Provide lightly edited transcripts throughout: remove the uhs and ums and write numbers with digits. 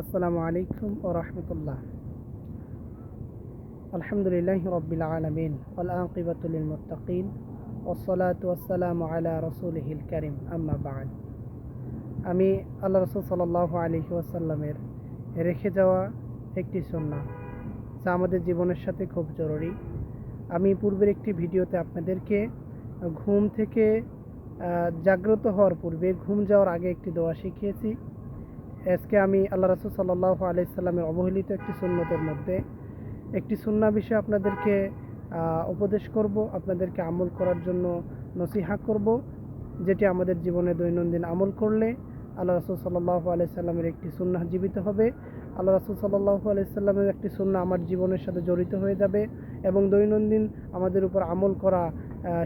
আসসালামু আলাইকুম ওয়া রাহমাতুল্লাহ। আলহামদুলিল্লাহি রাব্বিল আলামিন ওয়াল আকিবাতু লিল মুত্তাকিন ওয়াসসালাতু ওয়াসসালামু আলা রাসূলিহিল কারীম, আম্মা বা'দ। আমি আল্লাহ রাসূল সাল্লাল্লাহু আলাইহি ওয়াসাল্লামের রেখে যাওয়া একটি সুন্নাহ যা আমাদের জীবনের সাথে খুব জরুরি। আমি পূর্বের একটি ভিডিওতে আপনাদেরকে ঘুম থেকে জাগ্রত হওয়ার পূর্বে ঘুম যাওয়ার আগে একটি দোয়া শিখিয়েছি। আজকে আমি আল্লাহ রাসূল সাল্লাল্লাহু আলাইহি সাল্লামের অবহেলিত একটি সুন্নতের মধ্যে একটি সুন্নাহ বিষয়ে আপনাদেরকে উপদেশ করব, আপনাদেরকে আমল করার জন্য নসিহা করব, যেটি আমাদের জীবনে দৈনন্দিন আমল করলে আল্লাহ রাসূল সাল্লাল্লাহু আলাইহি সাল্লামের একটি সুন্নাহ জীবিত হবে। আল্লাহ রাসূল সাল্লাল্লাহু আলাইহি সাল্লামের একটি সুন্নাহ আমার জীবনের সাথে জড়িত হয়ে যাবে এবং দৈনন্দিন আমাদের উপর আমল করা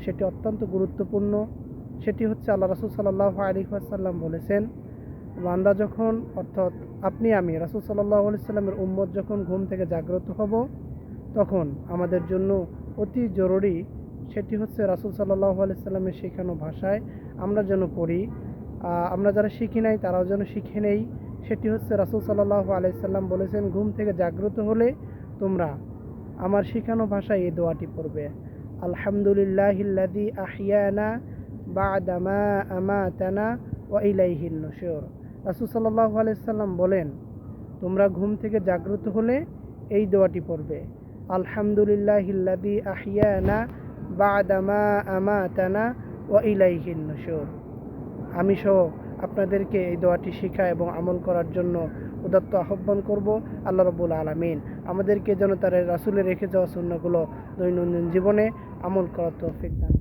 সেটি অত্যন্ত গুরুত্বপূর্ণ। সেটি হচ্ছে আল্লাহ রাসূল সাল্লাল্লাহু আলাইহি ওয়াসাল্লাম বলেছেন, বান্দা যখন, অর্থাৎ আমি রাসূল সাল্লাল্লাহু আলাইহি সাল্লামের উম্মত যখন ঘুম থেকে জাগ্রত হব, তখন আমাদের জন্য অতি জরুরি সেটি হচ্ছে রাসূল সাল্লাল্লাহু আলাইহি সাল্লামের শেখানো ভাষায় আমরা যেন পড়ি। আমরা যারা শিখি নাই তারাও যেন শিখে নেই। সেটি হচ্ছে রাসূল সাল্লাল্লাহু আলাইহি সাল্লাম বলেছেন, ঘুম থেকে জাগ্রত হলে তোমরা আমার শেখানো ভাষায় এই দোয়াটি পড়বে, আলহামদুলিল্লাহিল্লাযী আহইয়ানা বা'দা মা আমাতানা ওয়া ইলাইহিন নুশুর। রাসূল সাল্লাল্লাহু আলাইহি সাল্লাম বলেন, তোমরা ঘুম থেকে জাগ্রত হলে এই দোয়াটি পড়বে, আলহামদুলিল্লাহিল্লাযী আহইয়ানা বা'দা মা আমাতানা ওয়া ইলাইহিন নুশুর। আমি সহ আপনাদেরকে এই দোয়াটি শেখা এবং আমল করার জন্য উদাত্ত আহ্বান করব। আল্লাহ রাব্বুল আলামিন আমাদেরকে যেন তার রাসূলের রেখে যাওয়া সুন্নাহগুলো দৈনন্দিন জীবনে আমল করার তৌফিক দান।